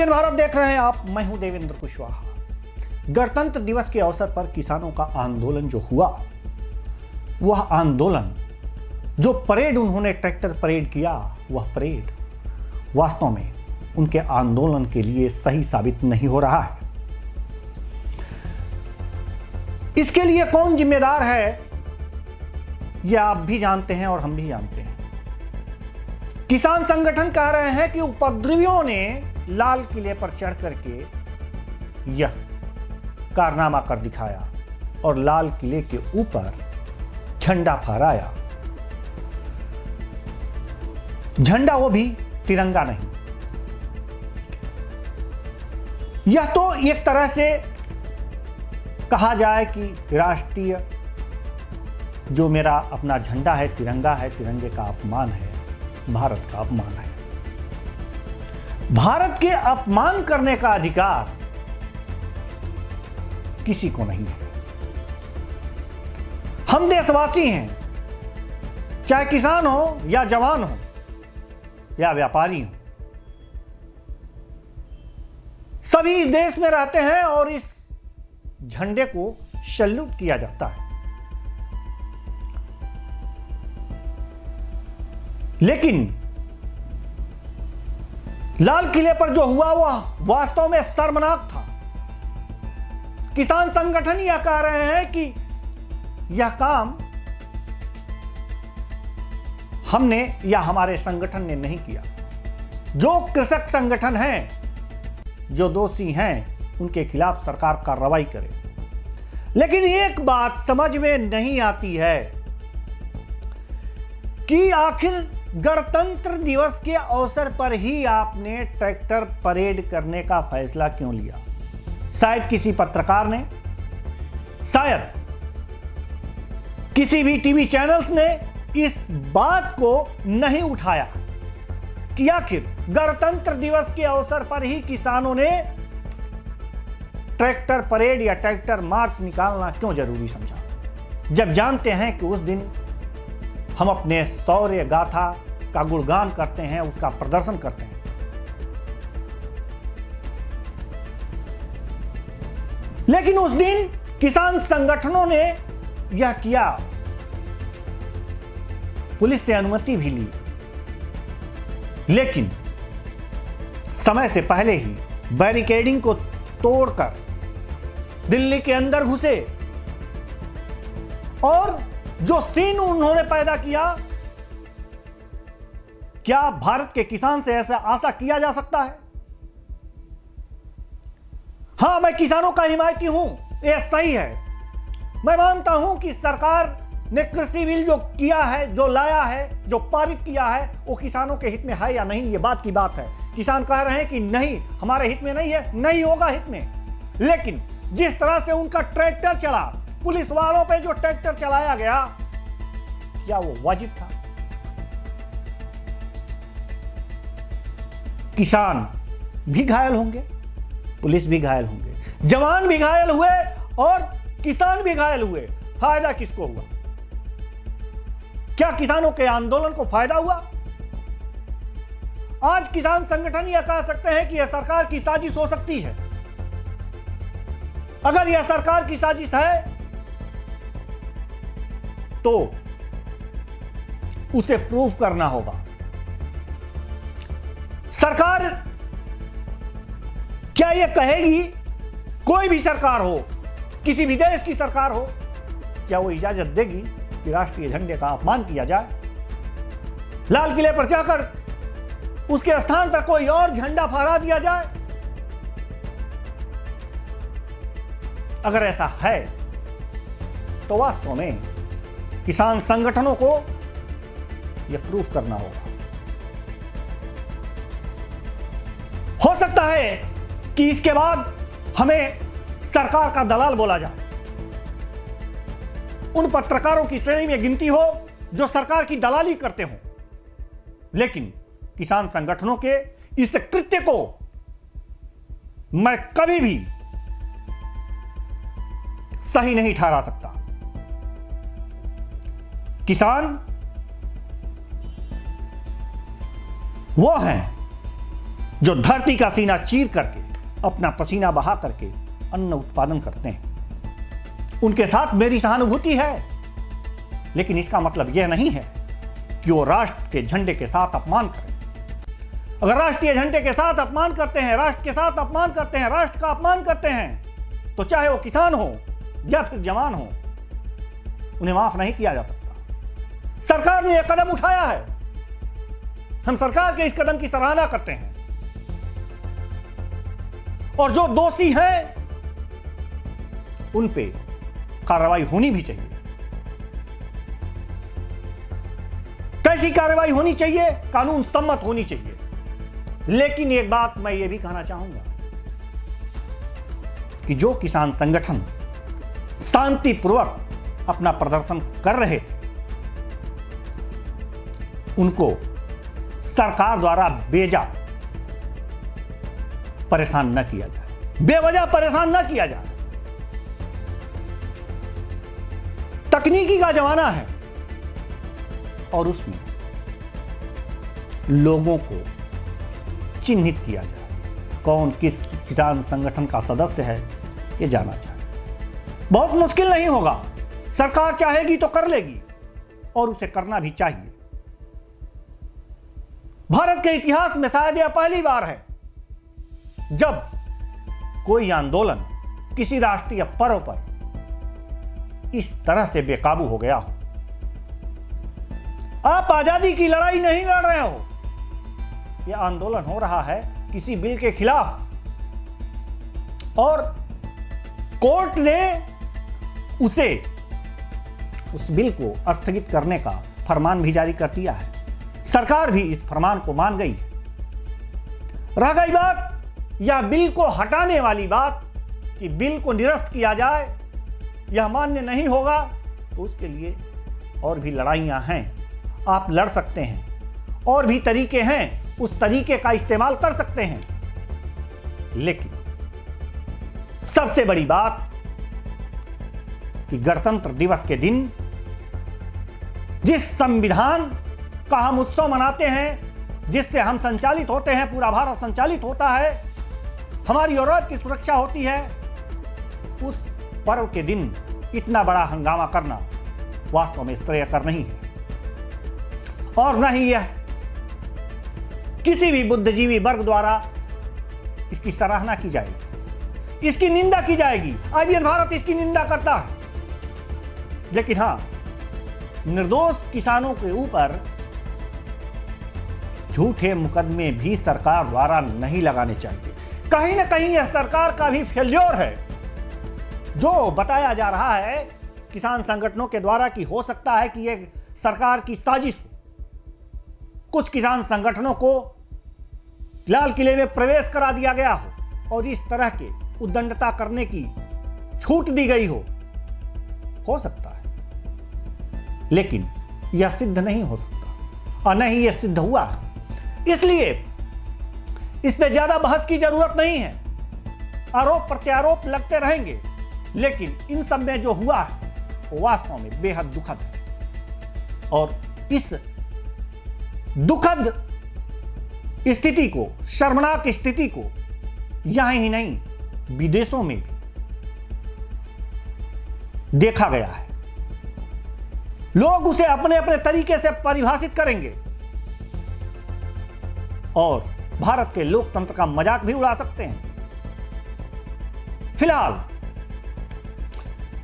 नवीन भारत देख रहे हैं आप। मैं हूं देवेंद्र कुशवाहा। गणतंत्र दिवस के अवसर पर किसानों का आंदोलन जो हुआ, वह आंदोलन, जो परेड उन्होंने ट्रैक्टर परेड किया, वह परेड वास्तव में उनके आंदोलन के लिए सही साबित नहीं हो रहा है। इसके लिए कौन जिम्मेदार है, यह आप भी जानते हैं और हम भी जानते हैं। किसान संगठन कह रहे हैं कि उपद्रवियों ने लाल किले पर चढ़ करके यह कारनामा कर दिखाया और लाल किले के ऊपर झंडा फहराया। झंडा वो भी तिरंगा नहीं। यह तो एक तरह से कहा जाए कि राष्ट्रीय जो मेरा अपना झंडा है, तिरंगा है, तिरंगे का अपमान है, भारत का अपमान है। भारत के अपमान करने का अधिकार किसी को नहीं है। हम देशवासी हैं, चाहे किसान हो या जवान हो या व्यापारी हो, सभी इस देश में रहते हैं और इस झंडे को सैल्यूट किया जाता है। लेकिन लाल किले पर जो हुआ वह वास्तव में शर्मनाक था। किसान संगठन यह कह रहे हैं कि यह काम हमने या हमारे संगठन ने नहीं किया। जो कृषक संगठन हैं, जो दोषी हैं, उनके खिलाफ सरकार कार्रवाई करे। लेकिन एक बात समझ में नहीं आती है कि आखिर गणतंत्र दिवस के अवसर पर ही आपने ट्रैक्टर परेड करने का फैसला क्यों लिया? शायद किसी पत्रकार ने, शायद किसी भी टीवी चैनल्स ने इस बात को नहीं उठाया कि आखिर गणतंत्र दिवस के अवसर पर ही किसानों ने ट्रैक्टर परेड या ट्रैक्टर मार्च निकालना क्यों जरूरी समझा, जब जानते हैं कि उस दिन हम अपने शौर्य गाथा का गुणगान करते हैं, उसका प्रदर्शन करते हैं। लेकिन उस दिन किसान संगठनों ने यह किया, पुलिस से अनुमति भी ली, लेकिन समय से पहले ही बैरिकेडिंग को तोड़कर दिल्ली के अंदर घुसे और जो सीन उन्होंने पैदा किया, क्या भारत के किसान से ऐसा आशा किया जा सकता है? हां, मैं किसानों का हिमायती हूं, यह सही है। मैं मानता हूं कि सरकार ने कृषि बिल जो किया है, जो लाया है, जो पारित किया है, वो किसानों के हित में है या नहीं, ये बात की बात है। किसान कह रहे हैं कि नहीं, हमारे हित में नहीं है, नहीं होगा हित में। लेकिन जिस तरह से उनका ट्रैक्टर चला, पुलिस वालों पे जो ट्रैक्टर चलाया गया, क्या वो वाजिब था? किसान भी घायल होंगे, पुलिस भी घायल होंगे, जवान भी घायल हुए और किसान भी घायल हुए। फायदा किसको हुआ? क्या किसानों के आंदोलन को फायदा हुआ? आज किसान संगठन यह कह सकते हैं कि यह सरकार की साजिश हो सकती है। अगर यह सरकार की साजिश है तो उसे प्रूफ करना होगा। सरकार क्या यह कहेगी, कोई भी सरकार हो, किसी भी देश की सरकार हो, क्या वो इजाजत देगी कि राष्ट्रीय झंडे का अपमान किया जाए? लाल किले पर जाकर उसके स्थान पर कोई और झंडा फहरा दिया जाए? अगर ऐसा है तो वास्तव में किसान संगठनों को यह प्रूफ करना होगा। हो सकता है कि इसके बाद हमें सरकार का दलाल बोला जाए, उन पत्रकारों की श्रेणी में गिनती हो जो सरकार की दलाली करते हो। लेकिन किसान संगठनों के इस कृत्य को मैं कभी भी सही नहीं ठहरा सकता। किसान वो हैं जो धरती का सीना चीर करके अपना पसीना बहा करके अन्न उत्पादन करते हैं, उनके साथ मेरी सहानुभूति है। लेकिन इसका मतलब यह नहीं है कि वो राष्ट्र के झंडे के साथ अपमान करें। अगर राष्ट्रीय झंडे के साथ अपमान करते हैं, राष्ट्र के साथ अपमान करते हैं, राष्ट्र का अपमान करते हैं, तो चाहे वो किसान हो या फिर जवान हो, उन्हें माफ नहीं किया जा सकता। सरकार ने यह कदम उठाया है, हम सरकार के इस कदम की सराहना करते हैं। और जो दोषी हैं उन पे कार्रवाई होनी भी चाहिए। कैसी कार्रवाई होनी चाहिए? कानून सम्मत होनी चाहिए। लेकिन एक बात मैं ये भी कहना चाहूंगा कि जो किसान संगठन शांतिपूर्वक अपना प्रदर्शन कर रहे थे, उनको सरकार द्वारा बेवजह परेशान न किया जाए, बेवजह परेशान न किया जाए। तकनीकी का जमाना है और उसमें लोगों को चिन्हित किया जाए, कौन किस किसान संगठन का सदस्य है, यह जाना चाहिए। बहुत मुश्किल नहीं होगा, सरकार चाहेगी तो कर लेगी और उसे करना भी चाहिए। भारत के इतिहास में शायद यह पहली बार है जब कोई आंदोलन किसी राष्ट्रीय पर्व पर इस तरह से बेकाबू हो गया हो। आप आजादी की लड़ाई नहीं लड़ रहे हो, यह आंदोलन हो रहा है किसी बिल के खिलाफ, और कोर्ट ने उस बिल को स्थगित करने का फरमान भी जारी कर दिया है। सरकार भी इस फरमान को मान गई है। रह गई बात यह बिल को हटाने वाली बात कि बिल को निरस्त किया जाए, यह मान्य नहीं होगा तो उसके लिए और भी लड़ाइयां हैं, आप लड़ सकते हैं, और भी तरीके हैं, उस तरीके का इस्तेमाल कर सकते हैं। लेकिन सबसे बड़ी बात कि गणतंत्र दिवस के दिन जिस संविधान का हम उत्सव मनाते हैं, जिससे हम संचालित होते हैं, पूरा भारत संचालित होता है, हमारी औरत की सुरक्षा होती है, उस पर्व के दिन इतना बड़ा हंगामा करना वास्तव में श्रेयस्कर नहीं है। और न ही यह किसी भी बुद्धिजीवी वर्ग द्वारा इसकी सराहना की जाएगी, इसकी निंदा की जाएगी। आईबीएन भारत इसकी निंदा करता है। लेकिन हां, निर्दोष किसानों के ऊपर झूठे मुकदमे भी सरकार द्वारा नहीं लगाने चाहिए। कहीं ना कहीं यह सरकार का भी फेल्योर है। जो बताया जा रहा है किसान संगठनों के द्वारा कि हो सकता है कि यह सरकार की साजिश हो, कुछ किसान संगठनों को लाल किले में प्रवेश करा दिया गया हो और इस तरह के उद्दंडता करने की छूट दी गई हो सकता है। लेकिन यह सिद्ध नहीं हो सकता और न ही यह सिद्ध हुआ है, इसलिए इस पे ज्यादा बहस की जरूरत नहीं है। आरोप प्रत्यारोप लगते रहेंगे, लेकिन इन सब में जो हुआ है वो वास्तव में बेहद दुखद है। और इस दुखद स्थिति को, शर्मनाक स्थिति को यहां ही नहीं विदेशों में भी देखा गया है। लोग उसे अपने अपने तरीके से परिभाषित करेंगे और भारत के लोकतंत्र का मजाक भी उड़ा सकते हैं। फिलहाल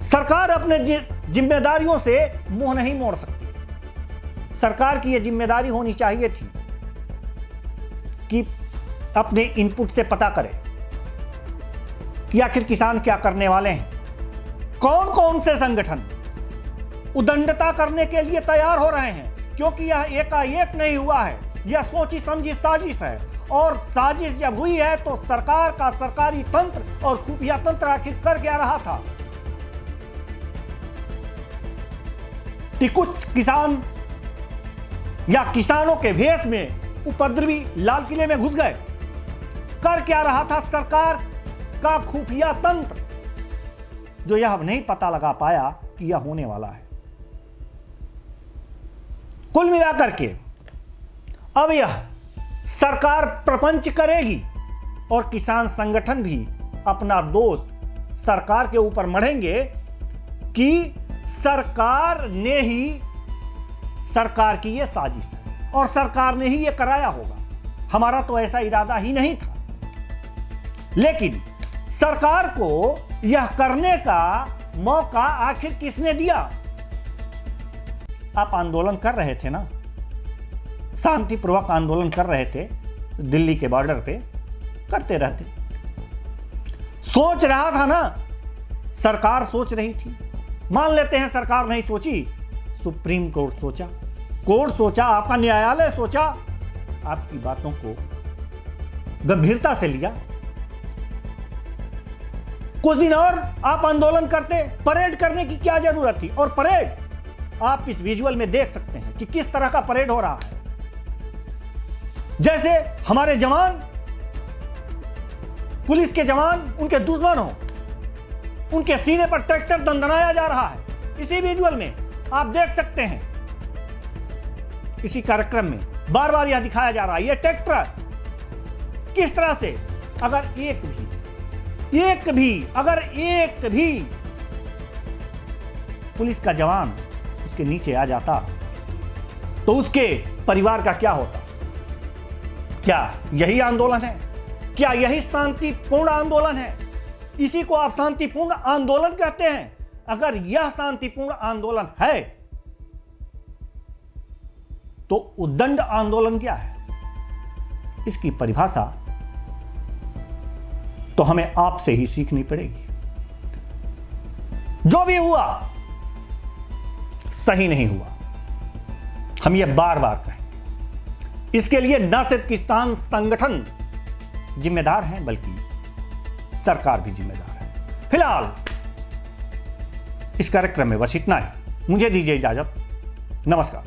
सरकार अपने जिम्मेदारियों से मुंह नहीं मोड़ सकती। सरकार की यह जिम्मेदारी होनी चाहिए थी कि अपने इनपुट से पता करे कि आखिर किसान क्या करने वाले हैं, कौन कौन से संगठन उद्दंडता करने के लिए तैयार हो रहे हैं, क्योंकि यह एकाएक नहीं हुआ है, यह सोची समझी साजिश है। और साजिश जब हुई है तो सरकार का सरकारी तंत्र और खुफिया तंत्र आखिर कर क्या रहा था कि कुछ किसान या किसानों के भेष में उपद्रवी लाल किले में घुस गए। कर क्या रहा था सरकार का खुफिया तंत्र, जो यह नहीं पता लगा पाया कि यह होने वाला है। कुल मिलाकर के अब यह सरकार प्रपंच करेगी और किसान संगठन भी अपना दोष सरकार के ऊपर मढ़ेंगे कि सरकार ने ही, सरकार की यह साजिश है और सरकार ने ही यह कराया होगा, हमारा तो ऐसा इरादा ही नहीं था। लेकिन सरकार को यह करने का मौका आखिर किसने दिया? आप आंदोलन कर रहे थे ना, शांतिपूर्वक आंदोलन कर रहे थे, दिल्ली के बॉर्डर पे करते रहते। सोच रहा था ना, सरकार सोच रही थी। मान लेते हैं सरकार नहीं सोची, सुप्रीम कोर्ट सोचा, कोर्ट सोचा, आपका न्यायालय सोचा, आपकी बातों को गंभीरता से लिया। कुछ दिन और आप आंदोलन करते, परेड करने की क्या जरूरत थी? और परेड आप इस विजुअल में देख सकते हैं कि किस तरह का परेड हो रहा है। जैसे हमारे जवान, पुलिस के जवान उनके दुश्मन हो, उनके सीने पर ट्रैक्टर दंदनाया जा रहा है। इसी विजुअल में आप देख सकते हैं, इसी कार्यक्रम में बार बार यह दिखाया जा रहा है, यह ट्रैक्टर किस तरह से, अगर एक भी पुलिस का जवान उसके नीचे आ जाता तो उसके परिवार का क्या होता? क्या यही आंदोलन है? क्या यही शांतिपूर्ण आंदोलन है? इसी को आप शांतिपूर्ण आंदोलन कहते हैं? अगर यह शांतिपूर्ण आंदोलन है तो उद्दंड आंदोलन क्या है? इसकी परिभाषा तो हमें आपसे ही सीखनी पड़ेगी। जो भी हुआ सही नहीं हुआ, हम यह बार बार कहें। इसके लिए न सिर्फ किसान संगठन जिम्मेदार हैं, बल्कि सरकार भी जिम्मेदार है। फिलहाल इस कार्यक्रम में बस इतना ही। मुझे दीजिए इजाजत। नमस्कार।